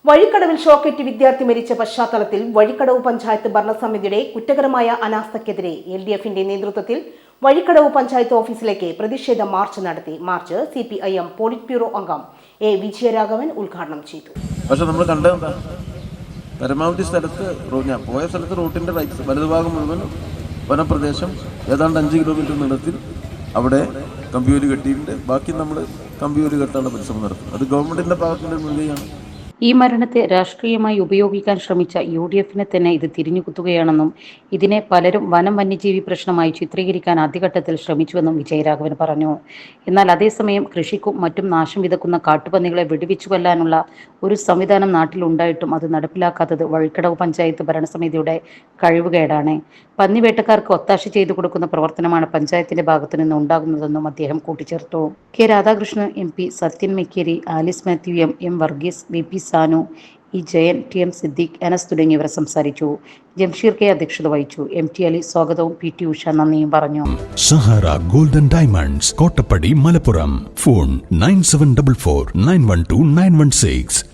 വഴിക്കടവിൽ ഷോക്കേറ്റ് വിദ്യാർത്ഥി മരിച്ച പശ്ചാത്തലത്തിൽ വഴിക്കടവ് പഞ്ചായത്ത് ഭരണസമിതിയുടെ കുറ്റകരമായ അനാസ്ഥയ്ക്കെതിരെ LDFന്റെ നേതൃത്വത്തിൽ വഴിക്കടവ് പഞ്ചായത്ത് ഓഫീസിലേക്ക് പ്രതിഷേധ മാർച്ച് നടത്തി. മാർച്ച് CPIM പോളിറ്റ് ബ്യൂറോ അംഗം A. വിജയരാഘവൻ ഉദ്ഘാടനം ചെയ്തു. പക്ഷെ നമ്മൾ കണ്ടത് പരമാവധി സ്ഥലത്ത് ഞാൻ പോയ സ്ഥലത്ത് റൂട്ടിന്റെ വലതുഭാഗം മുഴുവൻ വനപ്രദേശം ഏതാണ്ട് 5 കിലോമീറ്റർ നീളത്തിൽ അവിടെ കമ്പിവേലി കെട്ടിയിട്ടുണ്ട്. ബാക്കി നമ്മൾ കമ്പിവേലി കെട്ടാനുള്ള പരിശ്രമം നടത്തും. അത് ഗവൺമെന്റിന്റെ ഭാഗത്തുനിന്ന് മുൻകൈയാണ്. ഈ മരണത്തെ രാഷ്ട്രീയമായി ഉപയോഗിക്കാൻ ശ്രമിച്ച UDFനെ തന്നെ ഇത് തിരിഞ്ഞുകുത്തുകയാണെന്നും ഇതിനെ പലരും വനം വന്യജീവി പ്രശ്നമായി ചിത്രീകരിക്കാൻ ആദ്യഘട്ടത്തിൽ ശ്രമിച്ചുവെന്നും വിജയരാഘവൻ പറഞ്ഞു. എന്നാൽ അതേസമയം കൃഷിക്കും മറ്റും നാശം വിതക്കുന്ന കാട്ടുപന്നികളെ വെടിവെച്ചു കൊല്ലാനുള്ള ഒരു സംവിധാനം നാട്ടിലുണ്ടായിട്ടും അത് നടപ്പിലാക്കാത്തത് വഴിക്കടവ് പഞ്ചായത്ത് ഭരണസമിതിയുടെ കഴിവുകേടാണ്. പന്നിവേട്ടക്കാർക്ക് ഒത്താശ ചെയ്തു കൊടുക്കുന്ന പ്രവർത്തനമാണ് പഞ്ചായത്തിന്റെ ഭാഗത്തു നിന്ന് ഉണ്ടാകുന്നതെന്നും അദ്ദേഹം കൂട്ടിച്ചേർത്തു. K. Radhakrishnan MP, Sathyan Mekeri, Alice Mathew M Varghese, VP Sanu, E. Jayan, TM Siddique, Anas തുടങ്ങിയവർ സംസാരിച്ചു. ജംഷീർ K അധ്യക്ഷത വഹിച്ചു. MT അലി സ്വാഗതവും PT ഉഷ നന്ദിയും പറഞ്ഞു. Sahara golden diamonds, Kottappadi, Malappuram. Phone 9744 912 916.